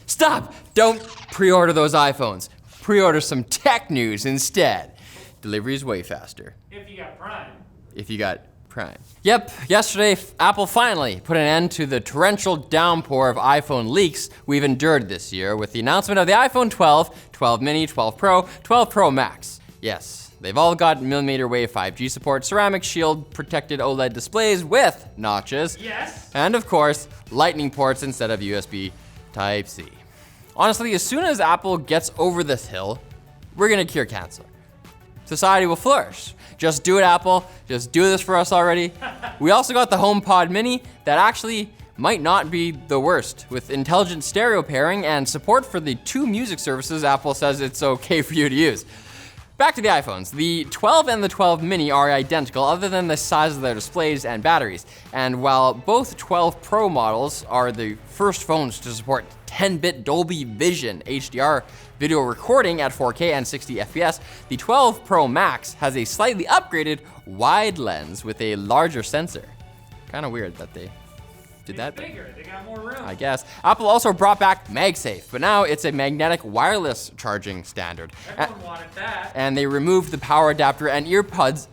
Stop! Don't pre-order those iPhones. Pre-order some tech news instead. Delivery is way faster. If you got Prime. If you got Prime. Yep, yesterday Apple finally put an end to the torrential downpour of iPhone leaks we've endured this year with the announcement of the iPhone 12, 12 mini, 12 Pro, 12 Pro Max. Yes, they've all got millimeter wave 5G support, ceramic shield protected OLED displays with notches. Yes. And of course, lightning ports instead of USB Type-C. Honestly, as soon as Apple gets over this hill, we're gonna cure cancer. Society will flourish. Just do it, Apple. Just do this for us already. We also got the HomePod Mini that actually might not be the worst. With intelligent stereo pairing and support for the 2 music services Apple says it's okay for you to use. Back to the iPhones. The 12 and the 12 mini are identical other than the size of their displays and batteries. And while both 12 Pro models are the first phones to support 10-bit Dolby Vision HDR video recording at 4K and 60 FPS, the 12 Pro Max has a slightly upgraded wide lens with a larger sensor. Kind of weird that they did that. It's bigger, they got more room. I guess. Apple also brought back MagSafe, but now it's a magnetic wireless charging standard. Everyone wanted that. And they removed the power adapter and earbuds,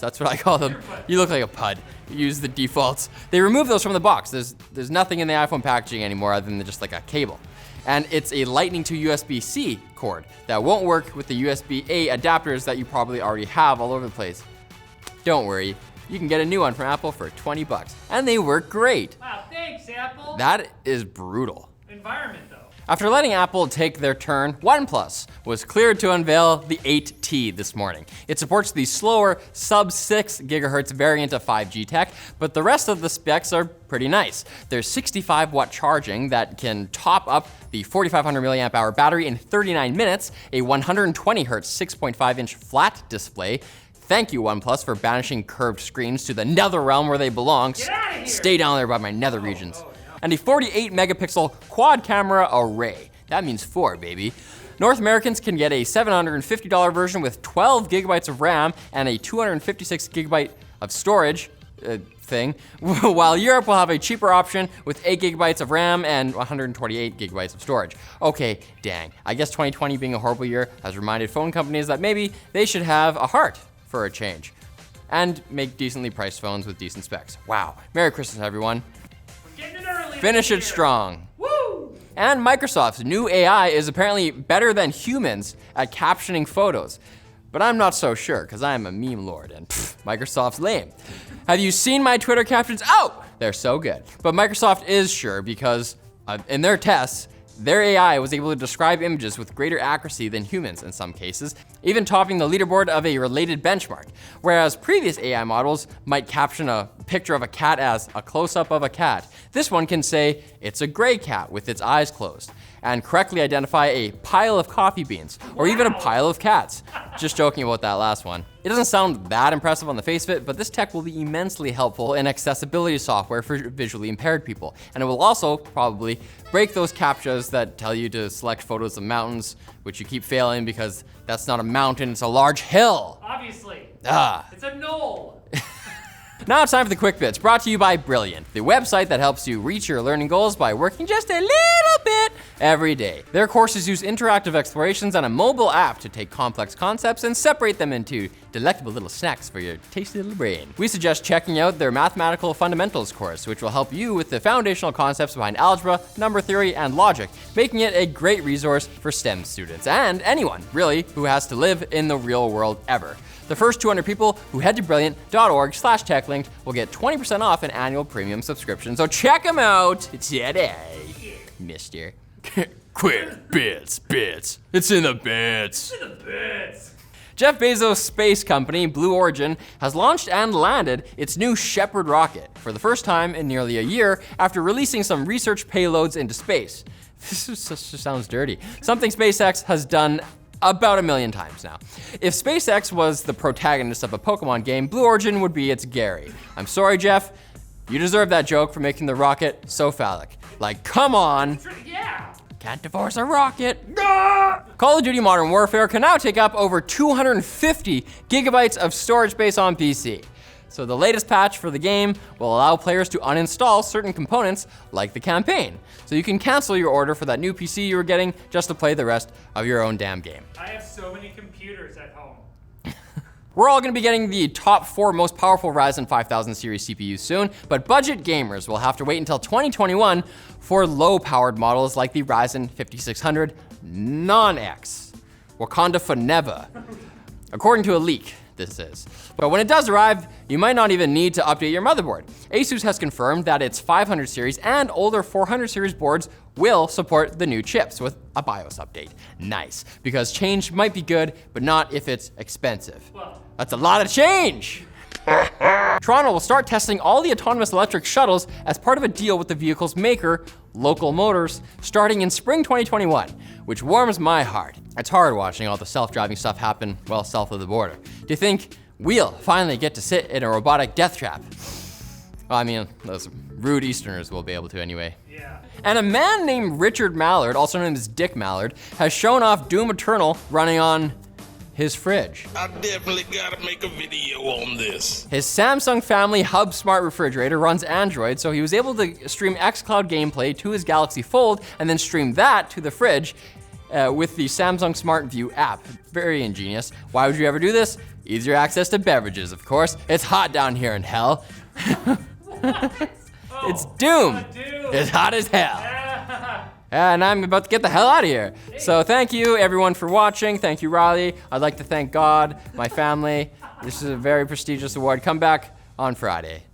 that's what I call them. Earbuds. You look like a pud. Use the defaults. They removed those from the box. There's nothing in the iPhone packaging anymore other than just like a cable. And it's a Lightning to USB-C cord that won't work with the USB-A adapters that you probably already have all over the place. Don't worry, you can get a new one from Apple for 20 bucks. And they work great. Wow, thanks, Apple. That is brutal. Environment, though. After letting Apple take their turn, OnePlus was cleared to unveil the 8T this morning. It supports the slower sub-6 gigahertz variant of 5G tech, but the rest of the specs are pretty nice. There's 65-watt charging that can top up the 4,500 milliamp hour battery in 39 minutes, a 120 hertz 6.5-inch flat display. Thank you, OnePlus, for banishing curved screens to the nether realm where they belong. Get out of here. Stay down there by my nether regions. And a 48 megapixel quad camera array. That means 4, baby. North Americans can get a $750 version with 12 gigabytes of RAM and a 256 gigabyte of storage thing, while Europe will have a cheaper option with 8 gigabytes of RAM and 128 gigabytes of storage. Okay, dang. I guess 2020 being a horrible year has reminded phone companies that maybe they should have a heart for a change and make decently priced phones with decent specs. Wow. Merry Christmas, everyone. Getting it early. Finish this it year. strong. Woo! And Microsoft's new AI is apparently better than humans at captioning photos. But I'm not so sure, because I'm a meme lord and Microsoft's lame. Have you seen my Twitter captions? Oh, they're so good. But Microsoft is sure because in their tests, their AI was able to describe images with greater accuracy than humans in some cases, even topping the leaderboard of a related benchmark. Whereas previous AI models might caption a picture of a cat as a close-up of a cat, this one can say it's a gray cat with its eyes closed, and correctly identify a pile of coffee beans, or even a pile of cats. Just joking about that last one. It doesn't sound that impressive on the face of it, but this tech will be immensely helpful in accessibility software for visually impaired people. And it will also probably break those captchas that tell you to select photos of mountains, which you keep failing because that's not a mountain, it's a large hill. Obviously. Ah. It's a knoll. Now it's time for the Quick Bits, brought to you by Brilliant, the website that helps you reach your learning goals by working just a little bit every day. Their courses use interactive explorations and a mobile app to take complex concepts and separate them into delectable little snacks for your tasty little brain. We suggest checking out their Mathematical Fundamentals course, which will help you with the foundational concepts behind algebra, number theory, and logic, making it a great resource for STEM students and anyone, really, who has to live in the real world ever. The first 200 people who head to brilliant.org/techlinked will get 20% off an annual premium subscription. So check them out today, mister. Quick bits. It's in the bits. To the bits. Jeff Bezos' space company, Blue Origin, has launched and landed its new Shepard rocket for the first time in nearly a year after releasing some research payloads into space. This just sounds dirty. Something SpaceX has done about 1 million times now. If SpaceX was the protagonist of a Pokemon game, Blue Origin would be its Gary. I'm sorry, Jeff. You deserve that joke for making the rocket so phallic. Like, come on. Yeah. Can't divorce a rocket. Call of Duty Modern Warfare can now take up over 250 gigabytes of storage space on PC. So the latest patch for the game will allow players to uninstall certain components like the campaign. So you can cancel your order for that new PC you were getting just to play the rest of your own damn game. I have so many computers at home. We're all gonna be getting the top 4 most powerful Ryzen 5000 series CPUs soon, but budget gamers will have to wait until 2021 for low-powered models like the Ryzen 5600 Non-X. Wakanda Forever. According to a leak, this is. But when it does arrive, you might not even need to update your motherboard. Asus has confirmed that its 500 series and older 400 series boards will support the new chips with a BIOS update. Nice, because change might be good, but not if it's expensive. That's a lot of change! Toronto will start testing all the autonomous electric shuttles as part of a deal with the vehicle's maker, Local Motors, starting in spring 2021, which warms my heart. It's hard watching all the self-driving stuff happen well south of the border. Do you think we'll finally get to sit in a robotic death trap? Well, I mean, those rude Easterners will be able to anyway. Yeah. And a man named Richard Mallard, also known as Dick Mallard, has shown off Doom Eternal running on his fridge. I definitely gotta make a video on this. His Samsung family Hub Smart refrigerator runs Android, so he was able to stream xCloud gameplay to his Galaxy Fold and then stream that to the fridge with the Samsung Smart View app. Very ingenious. Why would you ever do this? Easier access to beverages, of course. It's hot down here in hell. It's Doom. It's hot as hell. And I'm about to get the hell out of here. So thank you everyone for watching. Thank you, Riley. I'd like to thank God, my family. This is a very prestigious award. Come back on Friday.